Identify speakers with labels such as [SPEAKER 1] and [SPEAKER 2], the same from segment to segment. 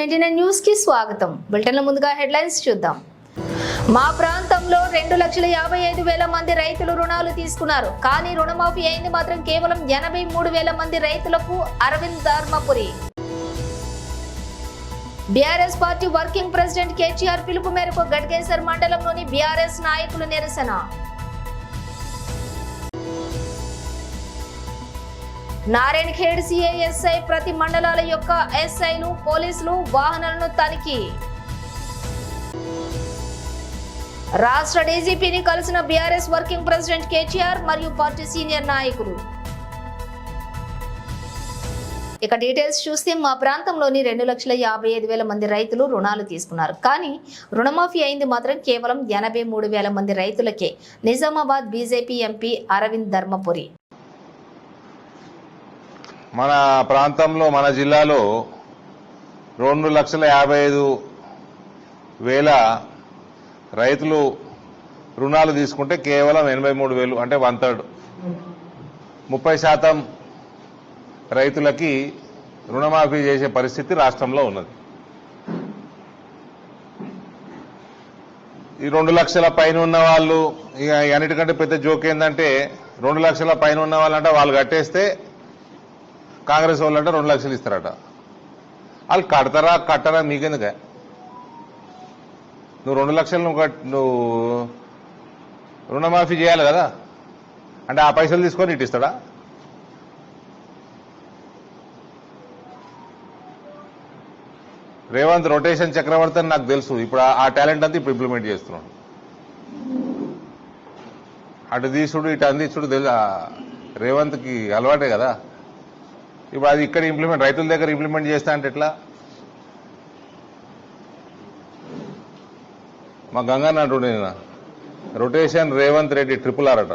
[SPEAKER 1] X99 news కి స్వాగతం. బులెటిన్ల ముందుగా హెడ్లైన్స్ చూద్దాం. మా ప్రాంతంలో 2,55,000 మంది రైతులు రుణాలు తీసుకున్నారు. కానీ రుణమాఫీ అయింది మాత్రం కేవలం 83,000 మంది రైతులకు. Arvind Dharmapuri. BRS party working president KTR పిలుపు మేరకు గట్కేసర్ మండలంలోని బీఆర్ఎస్ నాయకులు నిరసన. నారాయణఖేడ్ సిఐఎస్ఐ ప్రతి మండలాల యొక్క ఎస్ఐలు పోలీసులు వాహనాలను తనిఖీ. రాష్ట్ర డీజీపీని కలిసిన బీఆర్ఎస్ వర్కింగ్ ప్రెసిడెంట్ కేటీఆర్ మరియు పార్టీ సీనియర్ నాయకులు. ఇక డీటెయిల్స్ చూస్తే మా ప్రాంతంలోని 2,55,000 మంది రైతులు రుణాలు తీసుకున్నారు. కానీ రుణమాఫీ అయింది మాత్రం కేవలం 83,000 మంది రైతులకే. Nizamabad BJP MP Arvind Dharmapuri.
[SPEAKER 2] మన ప్రాంతంలో మన జిల్లాలో 2,55,000 రైతులు రుణాలు తీసుకుంటే కేవలం 83,000 అంటే 1/3 30% రైతులకి రుణమాఫీ చేసే పరిస్థితి రాష్ట్రంలో ఉన్నది. ఈ 2 లక్షల పైన ఉన్న వాళ్ళు ఇక అన్నిటికంటే పెద్ద జోక్ ఏంటంటే 2 లక్షల పైన ఉన్న వాళ్ళంటే వాళ్ళు కట్టేస్తే కాంగ్రెస్ వాళ్ళు అంటే 2 లక్షలు ఇస్తారట. వాళ్ళు కట్టరా మీకెందుక? నువ్వు 2 లక్షలు నువ్వు రుణమాఫీ చేయాలి కదా, అంటే ఆ పైసలు తీసుకొని ఇటు ఇస్తాడా? రేవంత్ రొటేషన్ చక్రవర్తి అని నాకు తెలుసు. ఇప్పుడు ఆ టాలెంట్ అంతా ఇప్పుడు ఇంప్లిమెంట్ చేస్తున్నాడు. అటు తీసుడు ఇటు అందించుడు రేవంత్కి అలవాటే కదా. ఇప్పుడు అది ఇక్కడ రైతుల దగ్గర ఇంప్లిమెంట్ చేస్తా అంటే ఎట్లా? మా గంగన్న అంటుండే రొటేషన్ రేవంత్ రెడ్డి RRR అట.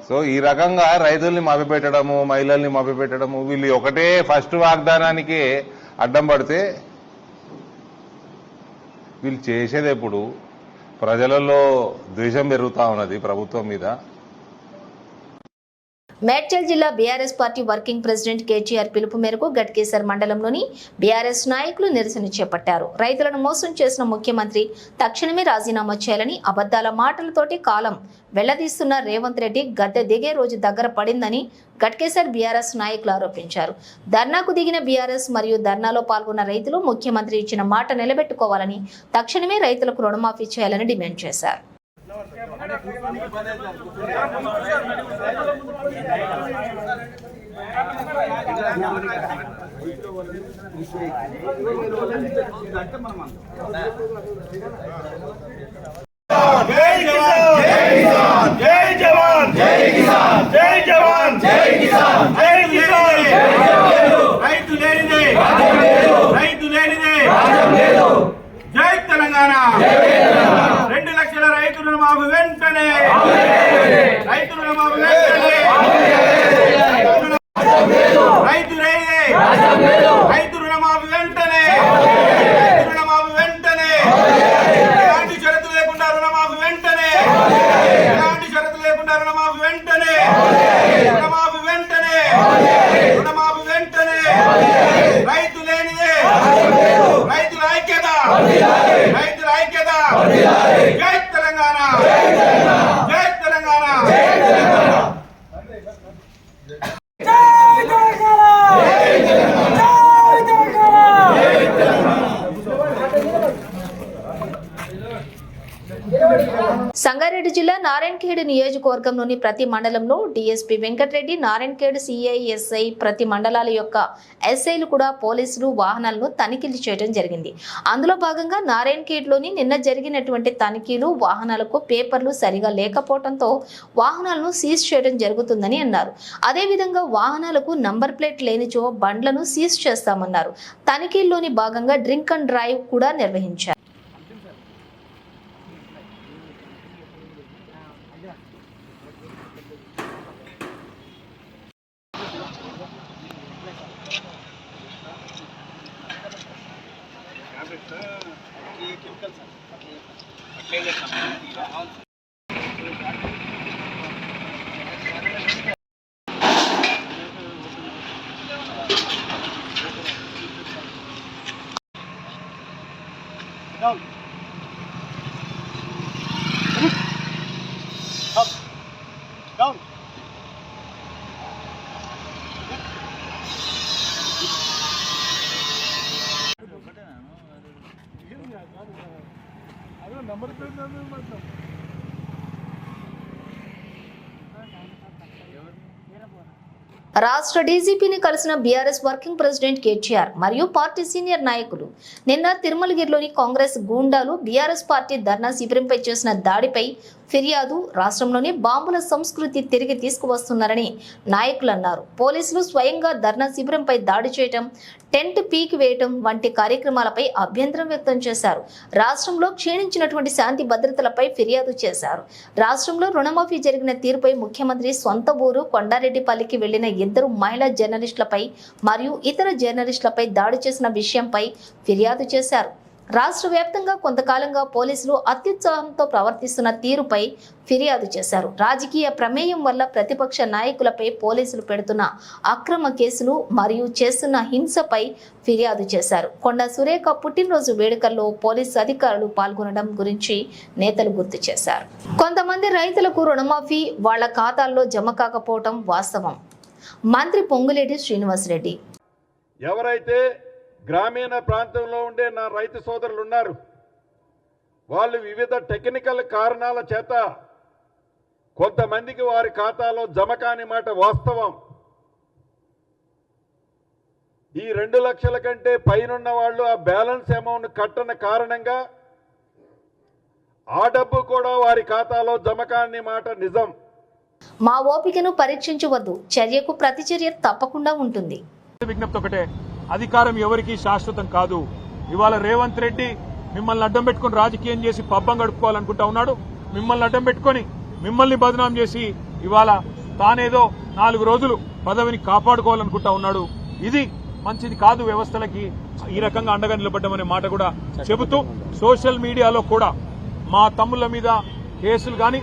[SPEAKER 2] సో ఈ రకంగా రైతుల్ని మభ్యపెట్టడము, మహిళల్ని మభ్యపెట్టడము, వీళ్ళు ఒకటే ఫస్ట్ వాగ్దానానికి అడ్డం పడితే వీళ్ళు చేసేది ఎప్పుడు? ప్రజలలో ద్వేషం పెరుగుతా ఉన్నది ప్రభుత్వం మీద.
[SPEAKER 1] మేడ్చల్ జిల్లా BRS party working president KTR పిలుపు మేరకు గట్కేసర్ మండలంలోని బీఆర్ఎస్ నాయకులు నిరసన చేపట్టారు. రైతులను మోసం చేసిన ముఖ్యమంత్రి తక్షణమే రాజీనామా చేయాలని, అబద్దాల మాటలతోటి కాలం వెళ్లదీస్తున్న రేవంత్ రెడ్డి గద్దె దిగే రోజు దగ్గర పడిందని గట్కేసర్ బీఆర్ఎస్ నాయకులు ఆరోపించారు. ధర్నాకు దిగిన బీఆర్ఎస్ మరియు ధర్నాలో పాల్గొన్న రైతులు ముఖ్యమంత్రి ఇచ్చిన మాట నిలబెట్టుకోవాలని, తక్షణమే రైతులకు రుణమాఫీ చేయాలని డిమాండ్ చేశారు.
[SPEAKER 3] జై తెలంగాణ. 2 లక్షల రైతు రుణమాఫీ వెంటనే, రైతు రుణమాఫీ వెంటనే, రైతు రుణమాఫీ వెంటనే, రుణమాఫీ వెంటనే, ఎలాంటి షరతు లేకుండా రుణమాఫీ వెంటనే, ఎలాంటి షరతు లేకుండా రుణమాఫీ వెంటనే, రుణమాఫీ వెంటనే, రుణమాఫీ వెంటనే. రైతు లేనిదే రైతుల ఐక్యత, రైతుల ఐక్యత. జై తెలంగాణ, జై తెలంగాణ.
[SPEAKER 1] సంగారెడ్డి జిల్లా నారాయణఖేడ్ నియోజకవర్గంలోని ప్రతి మండలంలో డీఎస్పీ వెంకటరెడ్డి, నారాయణఖేడ్ సిఐఎస్ఐ ప్రతి మండలాల యొక్క ఎస్ఐలు కూడా పోలీసులు వాహనాలను తనిఖీలు చేయడం జరిగింది. అందులో భాగంగా నారాయణఖేడ్లోని నిన్న జరిగినటువంటి తనిఖీలు వాహనాలకు పేపర్లు సరిగా లేకపోవడంతో వాహనాలను సీజ్ చేయడం జరుగుతుందని అన్నారు. అదేవిధంగా వాహనాలకు నంబర్ ప్లేట్ లేనిచో బండ్లను సీజ్ చేస్తామన్నారు. తనిఖీల్లోని భాగంగా డ్రింక్ అండ్ డ్రైవ్ కూడా నిర్వహించారు. రాష్ట్ర డీజీపీని కలిసిన బీఆర్ఎస్ వర్కింగ్ ప్రెసిడెంట్ కేటీఆర్ మరియు పార్టీ సీనియర్ నాయకులు నిన్న తిరుమలగిరిలోని కాంగ్రెస్ గూండాలు బీఆర్ఎస్ పార్టీ ధర్నా శిబిరంపై చేసిన దాడిపై ఫిర్యాదు, రాష్ట్రంలోని బాంబుల సంస్కృతి తిరిగి తీసుకువస్తున్నారని నాయకులు అన్నారు. పోలీసులు స్వయంగా ధర్నా శిబిరంపై దాడి చేయడం, టెంట్ పీకి వేయటం వంటి కార్యక్రమాలపై అభ్యంతరం వ్యక్తం చేశారు. రాష్ట్రంలో క్షీణించినటువంటి శాంతి భద్రతలపై ఫిర్యాదు చేశారు. రాష్ట్రంలో రుణమాఫీ జరిగిన తీరుపై ముఖ్యమంత్రి సొంత ఊరు కొండారెడ్డిపల్లికి వెళ్లిన 2 మహిళా జర్నలిస్టులపై మరియు ఇతర జర్నలిస్టులపై దాడి చేసిన విషయంపై ఫిర్యాదు చేశారు. రాష్ట్ర వ్యాప్తంగా కొంతకాలంగా పోలీసులు అత్యుత్సాహంతో ప్రవర్తిస్తున్న తీరుపై ఫిర్యాదు చేశారు. రాజకీయ ప్రమేయం వల్ల ప్రతిపక్ష నాయకులపై పోలీసులు పెడుతున్న అక్రమ కేసులు మరియు చేస్తున్న హింసపై ఫిర్యాదు చేశారు. కొండా సురేఖ పుట్టినరోజు వేడుకల్లో పోలీసు అధికారులు పాల్గొనడం గురించి నేతలు గుర్తు చేశారు. కొంతమంది రైతులకు రుణమాఫీ వాళ్ల ఖాతాల్లో జమ కాకపోవడం వాస్తవం. మంత్రి పొంగులేటి శ్రీనివాసరెడ్డి
[SPEAKER 4] ఎవరైతే గ్రామీణ ప్రాంతంలో ఉండే నా రైతు సోదరులు ఉన్నారు, వాళ్ళు వివిధ టెక్నికల్ కారణాల చేత కొంతమందికి వారి ఖాతాలో జమ కాని మాట వాస్తవం. ఈ 2 లక్షల కంటే పైనున్న వాళ్ళు ఆ బ్యాలెన్స్ అమౌంట్ కట్టని కారణంగా ఆ డబ్బు కూడా వారి ఖాతాలో జమ కాని మాట నిజం.
[SPEAKER 1] మా ఓపికను పరీక్షించవద్దు, చర్యకు ప్రతిచర్య తప్పకుండా ఉంటుంది.
[SPEAKER 5] విజ్ఞప్తి ఒకటే, అధికారం ఎవరికి శాశ్వతం కాదు. ఇవాళ రేవంత్ రెడ్డి మిమ్మల్ని అడ్డం పెట్టుకుని రాజకీయం చేసి పబ్బం గడుపుకోవాలనుకుంటా ఉన్నాడు. మిమ్మల్ని అడ్డం పెట్టుకుని మిమ్మల్ని బదనాం చేసి ఇవాళ తానేదో 4 రోజులు పదవిని కాపాడుకోవాలనుకుంటా ఉన్నాడు. ఇది మంచిది కాదు. వ్యవస్థలకి ఈ రకంగా అండగా నిలబడ్డామనే మాట కూడా చెబుతూ సోషల్ మీడియాలో కూడా మా తమ్ముళ్ళ మీద కేసులు కానీ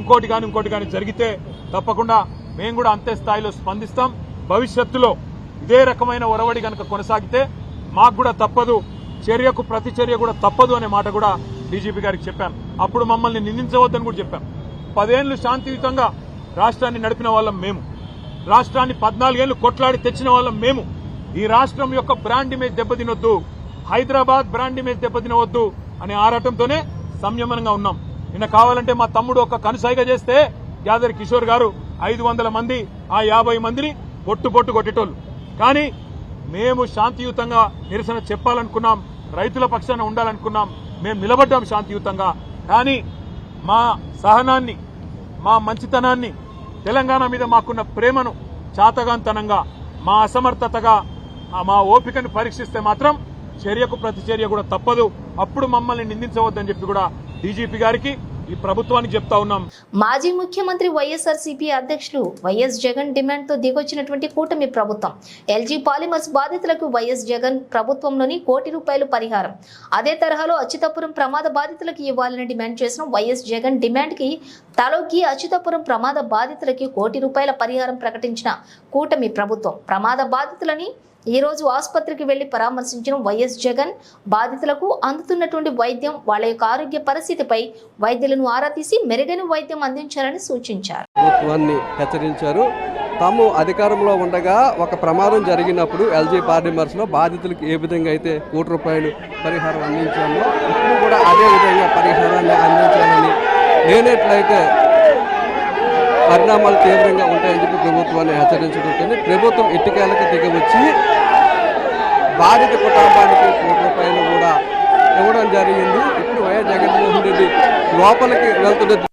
[SPEAKER 5] ఇంకోటి కానీ జరిగితే తప్పకుండా మేము కూడా అంతే స్థాయిలో స్పందిస్తాం. భవిష్యత్తులో ఇదే రకమైన ఒరవడి కనుక కొనసాగితే మాకు కూడా తప్పదు, చర్యకు ప్రతి చర్య కూడా తప్పదు అనే మాట కూడా డీజీపీ గారికి చెప్పాను. అప్పుడు మమ్మల్ని నిందించవద్దని కూడా చెప్పాం. 10 ఏళ్లు శాంతియుతంగా రాష్ట్రాన్ని నడిపిన వాళ్ళం మేము. రాష్ట్రాన్ని 14 ఏళ్లు కొట్లాడి తెచ్చిన వాళ్ళం మేము. ఈ రాష్ట్రం యొక్క బ్రాండ్ ఇమేజ్ దెబ్బతినొద్దు, హైదరాబాద్ బ్రాండ్ ఇమేజ్ దెబ్బతినవద్దు అనే ఆరాటంతోనే సంయమనంగా ఉన్నాం. నిన్న కావాలంటే మా తమ్ముడు ఒక కనుసైగ చేస్తే యాదగిరి కిషోర్ గారు 500 మంది ఆ 50 మందిని పొట్టు కొట్టేటోళ్ళు. కానీ మేము శాంతియుతంగా నిరసన చెప్పాలనుకున్నాం, రైతుల పక్షాన ఉండాలనుకున్నాం, మేము నిలబడ్డాం శాంతియుతంగా. కానీ మా సహనాన్ని, మా మంచితనాన్ని, తెలంగాణ మీద మాకున్న ప్రేమను చాతగాంతనంగా, మా అసమర్థతగా, మా ఓపికను పరీక్షిస్తే మాత్రం చర్యకు ప్రతి చర్య కూడా తప్పదు. అప్పుడు మమ్మల్ని నిందించవద్దని చెప్పి కూడా డీజీపీ గారికి, ఈ ప్రభుత్వానికి చెప్తా ఉన్నాం.
[SPEAKER 1] మాజీ ముఖ్యమంత్రి వైఎస్ఆర్సీపీ అధ్యక్షులు వైఎస్ జగన్ డిమాండ్ తో దిగొచ్చినటువంటి కూటమి ప్రభుత్వం ఎల్జీ పాలిమర్స్ బాధితులకు వైఎస్ జగన్ ప్రభుత్వంలోని ₹1 కోటి పరిహారం, అదే తరహాలో అచ్యుతాపురం ప్రమాద బాధితులకు ఇవ్వాలని డిమాండ్ చేసిన వైఎస్ జగన్ డిమాండ్ కి తలొగ్గి అచ్యుతాపురం ప్రమాద బాధితులకి ₹1 కోటి పరిహారం ప్రకటించిన కూటమి ప్రభుత్వం ప్రమాద బాధితులని ఈ రోజు ఆసుపత్రికి వెళ్లి పరామర్శించిన వైఎస్ జగన్ బాధితులకు అందుతున్నటువంటి వైద్యం, వాళ్ళ యొక్క ఆరోగ్య పరిస్థితిపై వైద్యులను ఆరా తీసి మెరుగైన వైద్యం అందించాలని సూచించారు.
[SPEAKER 6] ప్రభుత్వాన్ని హెచ్చరించారు. తాము అధికారంలో ఉండగా ఒక ప్రమాదం జరిగినప్పుడు ఎల్జీ పాలిమర్స్ లో బాధితులకు ఏ విధంగా అయితే ₹1 కోటి పరిహారం అందించామో ఇప్పుడు కూడా అదే విధంగా పరిహారాన్ని అందించాలని, లేనట్లయితే పరిణామాలు తీవ్రంగా ఉంటాయని చెప్పి ప్రభుత్వాన్ని హెచ్చరించడం. ప్రభుత్వం ఇటుకేలకు దిగవచ్చి బాధిత కుటుంబానికి ₹1 కోటి కూడా ఇవ్వడం జరిగింది. ఇప్పుడు వైఎస్ జగన్మోహన్ రెడ్డి లోపలికి వెళ్తున్న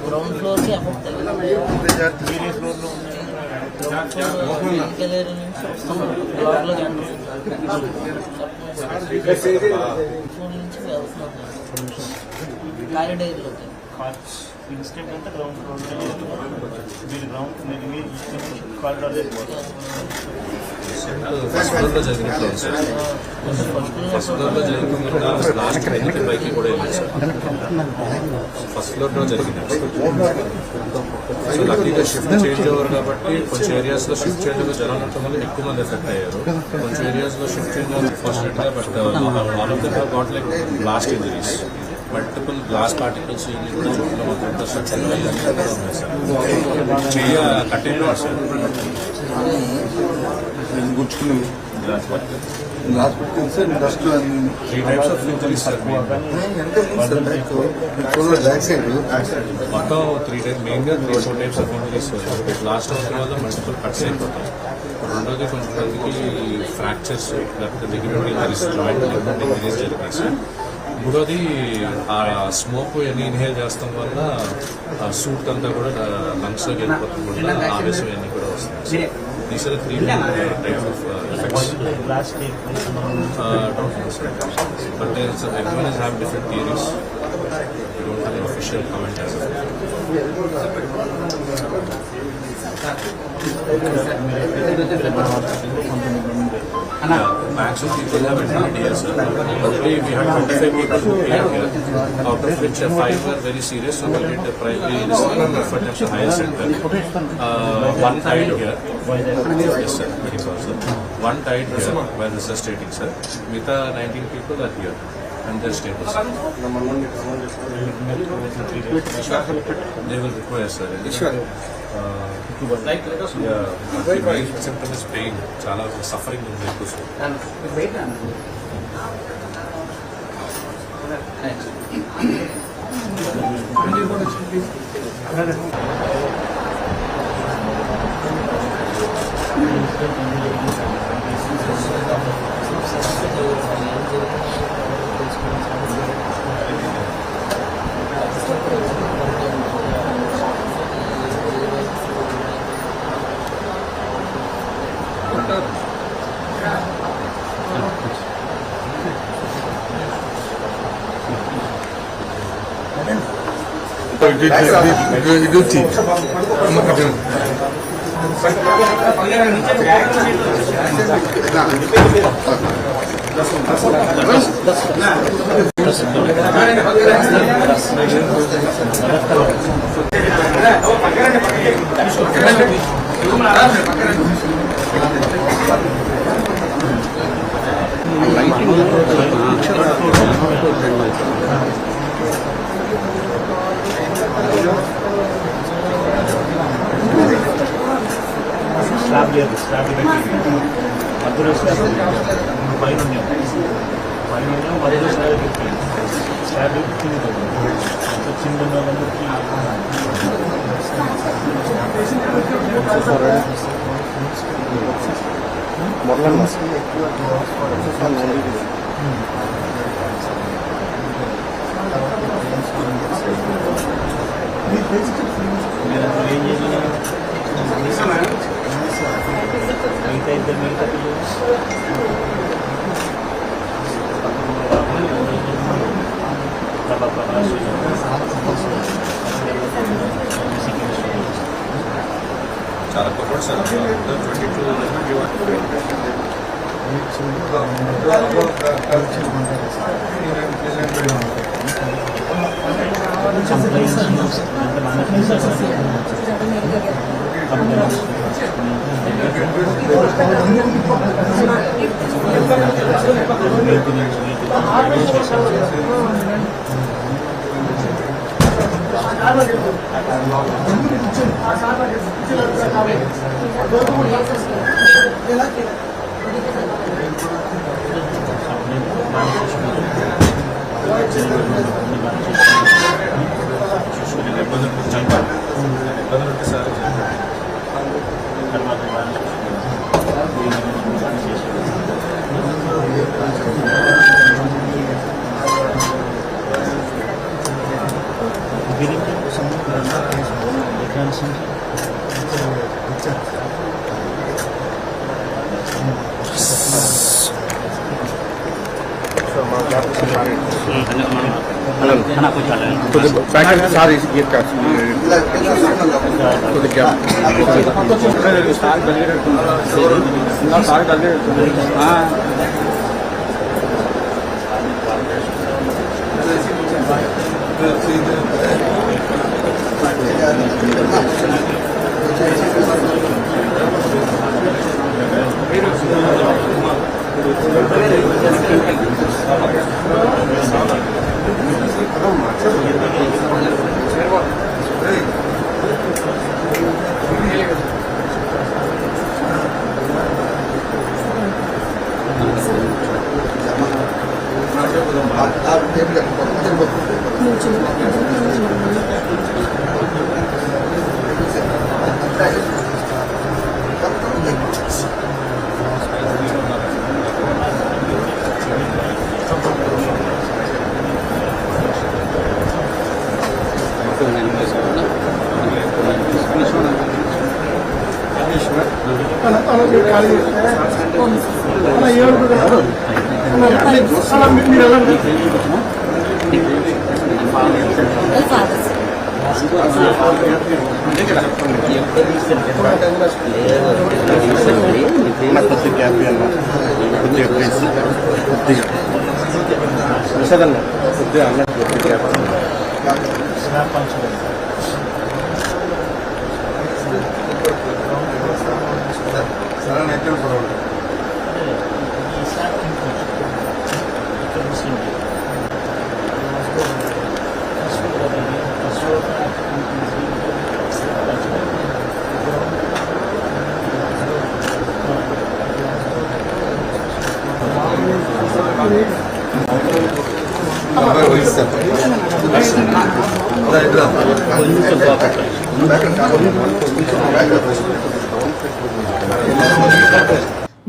[SPEAKER 7] గ్రౌండ్ ఫ్లోర్ కి ఎఫెక్ట్ ఇంకెలేరు నుంచి వస్తున్నాం లోపలికి ఫ్లోర్ నుంచి వెళ్తున్నాం కారిడార్లోకి
[SPEAKER 8] ఇన్స్టెంట్ అంతా గ్రౌండ్ ఫ్లోర్ మీరు గ్రౌండ్ మీరు కారిడార్
[SPEAKER 9] ఫస్ట్ ఫ్లోర్లో జరిగినట్లేదు సార్. ఫస్ట్ ఫ్లోర్లో జరిగిన లాస్ట్ బైక్ కూడా వెళ్ళారు సార్. ఫస్ట్ ఫ్లోర్లో జరిగింది. సో లక్కీగా షిఫ్ట్ చేంజ్ ఓవర్ కాబట్టి కొంచెం ఏరియాస్లో షిఫ్ట్ చేంజ్ ఓవర్ జరగడం వల్ల ఎక్కువ మంది ఎఫెక్ట్ అయ్యారు. కొంచెం ఏరియాస్లో షిఫ్ట్ చేంజ్ ఓవర్ ఫార్చునేట్గా but all of them got like blast injuries. Multiple glass particles ఇవి కూడా చుట్టూ మొత్తం కన్స్ట్రక్షన్ ఉన్నాయి సార్. చెయ్య కట్టేనాడు sir. Three types of injuries sir. మొత్తం త్రీ టైప్స్ మెయిన్గా 3-4 types of injuries. Last hour వల్ల మల్టిపుల్ కట్స్ అయిపోతాయి. రెండోది కొంతమందికి ఫ్రాక్చర్స్ లేకపోతే ligament injuries, joint ligament injuries జరిగాయి సార్. మూడోది ఆ స్మోక్ ఎన్ని ఇన్హేల్ చేస్తాం వల్ల ఆ సూట్ అంతా కూడా లంగ్స్లోకి వెళ్ళిపోతాం వల్ల ఆవేశం ఇవన్నీ కూడా వస్తాయి. These are 3 types of effects. But everyone is having different theories. We don't have an official comment as of now. Max of people have attended here, sir. Already we had 25 people who came here, out of which 5 were very serious, so we did primary refer them to higher center. One died here. Yes, sir. Very well, sir. One died here while resuscitating, sir. With 19 people are here. And they're stable, sir. They will require, sir. The main symptom is pain. Chala suffering in the
[SPEAKER 8] slab లేదు, slab పెట్టి మధ్యలో slab పైన మధ్యలో slab పెట్టి slab కింద చిన్న వాళ్ళందరికీ ఏం చేసినా మిగతా ఇద్దరు మిగతా
[SPEAKER 9] చాలా కొట్టాడు సార్.
[SPEAKER 8] 22
[SPEAKER 9] ఇబ్బంది చంపాలి ఇబ్బందులు ఉంటే సార్
[SPEAKER 8] తర్వాత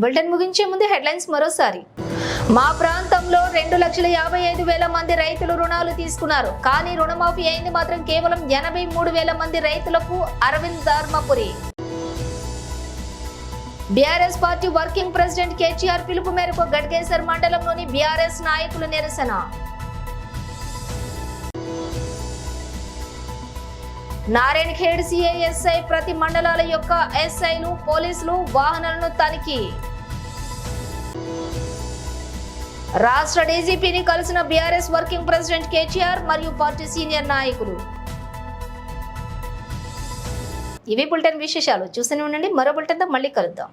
[SPEAKER 1] బులెటిన్ ముగించే ముందు హెడ్లైన్స్ మరోసారి. మా ప్రాంతంలో 2,55,000 మంది రైతులు రుణాలు తీసుకున్నారు. కానీ రుణమాఫీ అయింది మాత్రం కేవలం 83,000 మంది రైతులకు. Arvind Dharmapuri. BRS party working president KTR పిలుపు మేరకు గడ్కేసర్ మండలంలోని బీఆర్ఎస్ నాయకులు నిరసన. నారాయణఖేడ్ సిఐఎస్ఐ ప్రతి మండలాల యొక్క ఎస్ఐలు పోలీసులు వాహనాలను తనిఖీ. రాష్ట్ర డీజీపీని కలిసిన బీఆర్ఎస్ వర్కింగ్ ప్రెసిడెంట్ కేటీఆర్ మరియు పార్టీ సీనియర్ నాయకులు. ఇవి బులెటిన్ విశేషాలు. చూస్తూనే ఉండండి. మరో బులెటిన్తో మళ్ళీ కలుద్దాం.